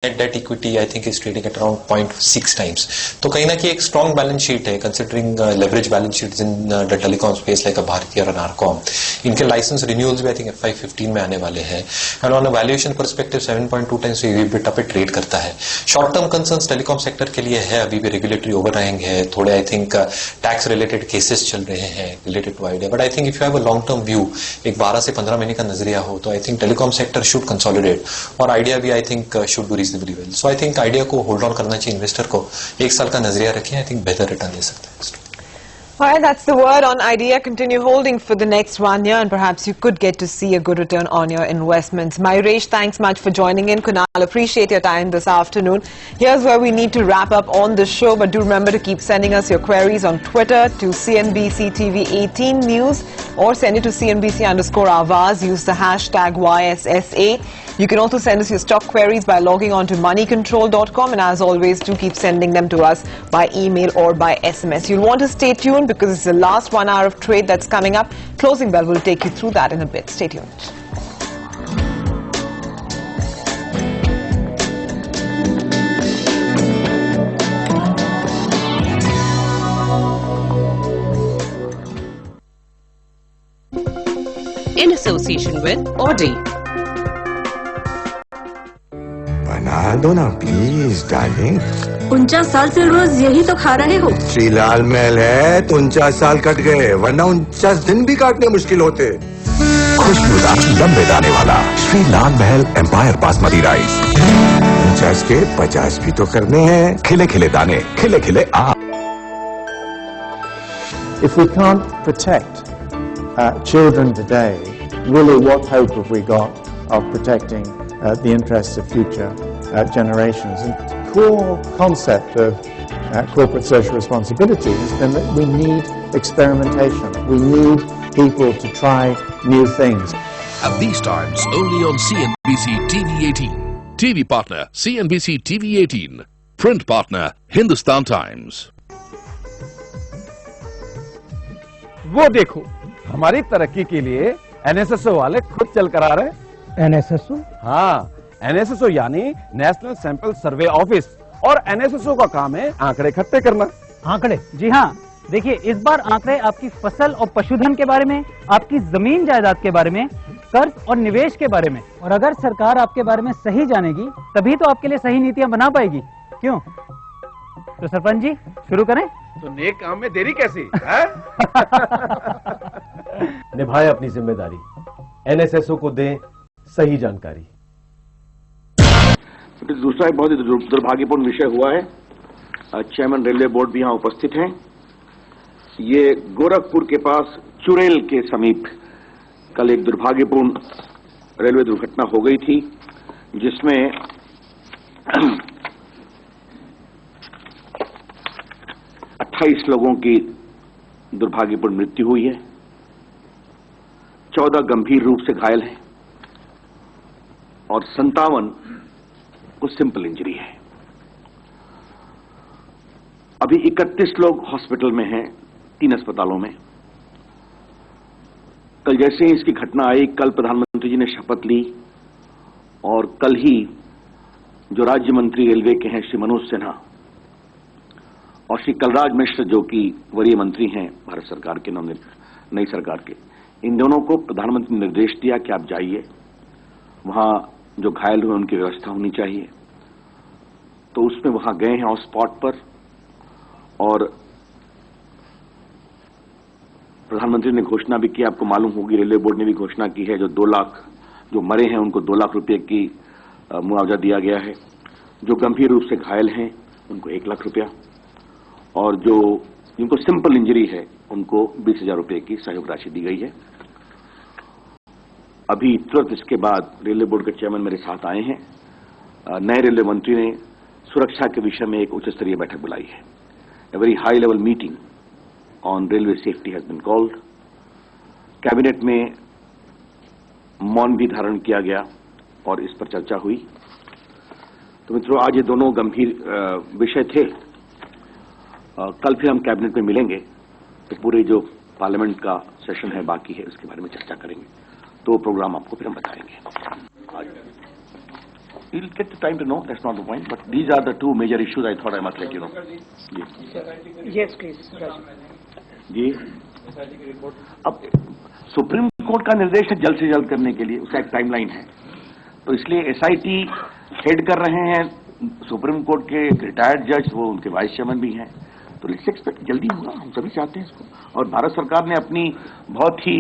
Net debt equity I think is trading at around 0.6 times. तो कहीं ना कहीं एक स्ट्रॉन्ग बैलेंस शीट है considering leverage balance sheets in the telecom space like Bharti और नारकॉम. इनके लाइसेंस रिन्यूअल्स भी आई थिंक FY15 में आने वाले हैं. And on a valuation perspective 7.2 times EBITDA पे ट्रेड करता है. Short term concerns telecom sector के लिए है, अभी भी रेगुलेटरी ओवरहैंग है, थोड़े I think tax related cases चल रहे हैं related to Idea. But I think if you have a long term view, एक 12 से 15 महीने का नजरिया हो, तो I think telecom sector should consolidate और आइडिया भी I think should do reasonably well. So I think idea को होल्ड ऑन करना चाहिए इन्वेस्टर को. एक साल का नजरिया रखें, आई थिंक बेहतर रिटर्न दे सकता है. All right, that's the word on Idea. Continue holding for the next 1 year and perhaps you could get to see a good return on your investments. Mayuresh, thanks much for joining in. Kunal, appreciate your time this afternoon. Here's where we need to wrap up on the show, but do remember to keep sending us your queries on Twitter to CNBC TV 18 News or send it to CNBC_Awaz. Use the hashtag YSSA. You can also send us your stock queries by logging on to moneycontrol.com, and as always, do keep sending them to us by email or by SMS. You'll want to stay tuned because it's the last 1 hour of trade that's coming up. Closing bell will take you through that in a bit. Stay tuned. In association with Audi. बना दो ना please darling. 49 साल से रोज यही तो खा रहे हो. श्रीलाल महल है तो 49 साल कट गए, वरना 49 दिन भी काटने मुश्किल होते. खुशबूदार लंबे दाने वाला श्रीलाल महल एम्पायर बासमती राइस. 49 के 50 भी तो करने हैं. खिले खिले दाने, खिले खिले आप. If we can't protect children today, really what hope have we got of protecting the interests of future generations? And the core concept of corporate social responsibility has been that we need experimentation. We need people to try new things. At these times, only on CNBC TV 18. TV partner, CNBC TV 18. Print partner, Hindustan Times. वो देखो, हमारी तरक्की के लिए NSSO वाले खुद चल कर आ रहे हैं. NSSO? हाँ, NSSO यानी नेशनल सैंपल सर्वे ऑफिस. और NSSO का काम है आंकड़े इकट्ठे करना. आंकड़े? जी हाँ. देखिए, इस बार आंकड़े आपकी फसल और पशुधन के बारे में, आपकी जमीन जायदाद के बारे में, कर्ज और निवेश के बारे में. और अगर सरकार आपके बारे में सही जानेगी, तभी तो आपके लिए सही नीतियां बना पाएगी. क्यों? तो सरपंच जी, शुरू करें? तो नेक काम में देरी कैसी है? निभाए अपनी जिम्मेदारी, NSSO को दें सही जानकारी. दूसरा एक बहुत ही दुर्भाग्यपूर्ण विषय हुआ है. चेयरमैन रेलवे बोर्ड भी यहां उपस्थित हैं. ये गोरखपुर के पास चुरेल के समीप कल एक दुर्भाग्यपूर्ण रेलवे दुर्घटना हो गई थी, जिसमें 28 लोगों की दुर्भाग्यपूर्ण मृत्यु हुई है. 14 गंभीर रूप से घायल हैं और 57 को सिंपल इंजरी है. अभी 31 लोग हॉस्पिटल में हैं, 3 अस्पतालों में. कल जैसे ही इसकी घटना आई, कल प्रधानमंत्री जी ने शपथ ली और कल ही जो राज्य मंत्री रेलवे के हैं श्री मनोज सिन्हा और श्री कलराज मिश्र जो कि वरीय मंत्री हैं भारत सरकार के, नई सरकार के, इन दोनों को प्रधानमंत्री ने निर्देश दिया कि आप जाइए, वहां जो घायल हुए उनकी व्यवस्था होनी चाहिए. तो उसमें वहां गए हैं ऑन स्पॉट पर और प्रधानमंत्री ने घोषणा भी की. आपको मालूम होगी रेलवे बोर्ड ने भी घोषणा की है, जो 2 लाख जो मरे हैं उनको 2 लाख रुपए की मुआवजा दिया गया है. जो गंभीर रूप से घायल हैं उनको 1 लाख रुपया और जो जिनको सिंपल इंजरी है उनको 20,000 रुपए की सहयोग राशि दी गई है. अभी तुरंत इसके बाद रेलवे बोर्ड के चेयरमैन मेरे साथ आए हैं. नए रेलवे मंत्री ने सुरक्षा के विषय में एक उच्च स्तरीय बैठक बुलाई है. A very high level meeting on railway safety has been called. Cabinet में मौन भी धारण किया गया और इस पर चर्चा हुई. तो मित्रों, आज ये दोनों गंभीर विषय थे. कल फिर हम कैबिनेट में मिलेंगे तो पूरे जो पार्लियामेंट का सेशन है बाकी है उसके बारे में चर्चा करेंगे. तो प्रोग्राम आपको फिर हम बताएंगे. You'll get the time to know. That's not the point. But these are the two major issues I thought I must let you know. Yes, please. जी अब सुप्रीम कोर्ट का निर्देश है जल्द से जल्द करने के लिए, उसका एक टाइमलाइन है, तो इसलिए एसआईटी हेड कर रहे हैं सुप्रीम कोर्ट के रिटायर्ड जज, वो उनके वाइस चेयरमैन भी हैं, तो लेट्स एक्सपेक्ट जल्दी होगा, हम सभी चाहते हैं इसको। और भारत सरकार ने अपनी बहुत ही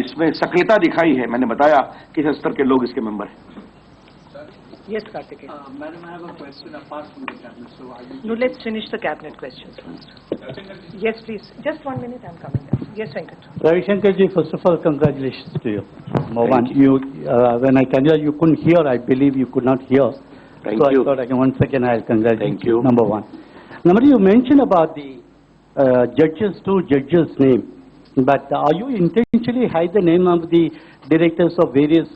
इसमें सक्रियता दिखाई है, मैंने बताया किस स्तर के लोग इसके मेंबर हैं। Yes, Karthikeya. Madam, I have a question apart from the cabinet. So No, let's finish the cabinet questions first. Yes, please. Just 1 minute, I'm coming back. Yes, Venkat. Ravi Shankar ji, first of all, congratulations to you. Number one, when I can hear, you couldn't hear. I believe you could not hear. Thank so you. I thought I can once again I'll congratulate Thank you. Number one. Number two, you mentioned about the two judges' name, but are you intentionally hide the name of the directors of various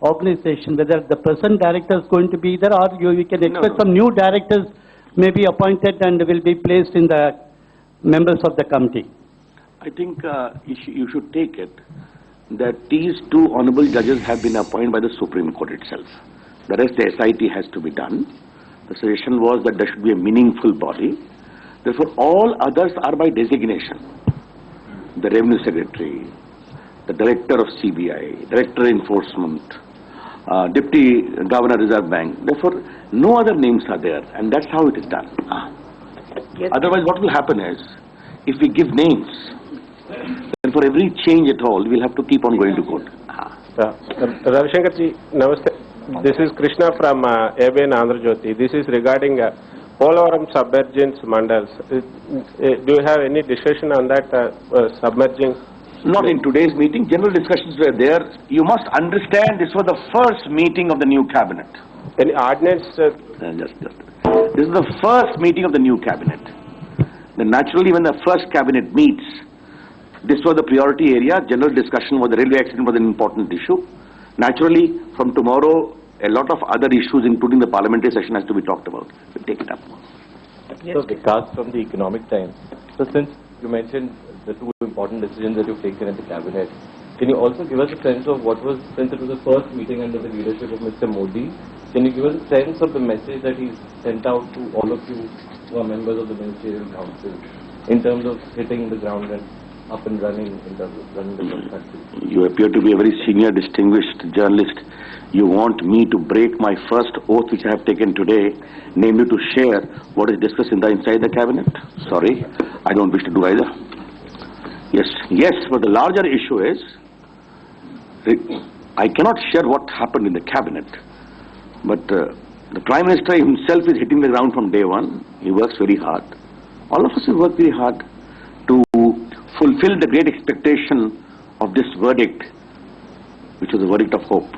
organization, whether the present director is going to be there, or we can expect some new directors may be appointed and will be placed in the members of the committee? I think you should take it that these two honorable judges have been appointed by the Supreme Court itself. The rest, the SIT has to be done. The suggestion was that there should be a meaningful body. Therefore, all others are by designation. The Revenue Secretary, the Director of CBI, Director Enforcement, Deputy Governor Reserve Bank. Therefore, no other names are there, and that's how it is done. Yes. Otherwise, what will happen is, if we give names, then for every change at all, we'll have to keep on going to court. Ravi Shankar ji, namaste. This is Krishna from ABN Andhra Jyoti. This is regarding Polavaram submergence mandals. Do you have any discussion on that submerging? Not in today's meeting. General discussions were there. You must understand this was the first meeting of the new cabinet. Any ordinance? This is the first meeting of the new cabinet. Then naturally, when the first cabinet meets, this was the priority area. General discussion was the railway accident was an important issue. Naturally, from tomorrow, a lot of other issues, including the parliamentary session, has to be talked about. We'll take it up. Yes. So, Vikas from the Economic Times. So, since you mentioned the two important decisions that you've taken at the cabinet, can you also give us a sense of what was, since it was the first meeting under the leadership of Mr. Modi, can you give us a sense of the message that he's sent out to all of you who are members of the Ministerial Council in terms of hitting the ground and up and running in terms of running the country? You appear to be a very senior, distinguished journalist. You want me to break my first oath which I have taken today, namely to share what is discussed inside the cabinet? Sorry, I don't wish to do either. Yes, but the larger issue is, I cannot share what happened in the cabinet, but the Prime Minister himself is hitting the ground from day one. He works very hard. All of us have worked very hard to fulfill the great expectation of this verdict, which was a verdict of hope.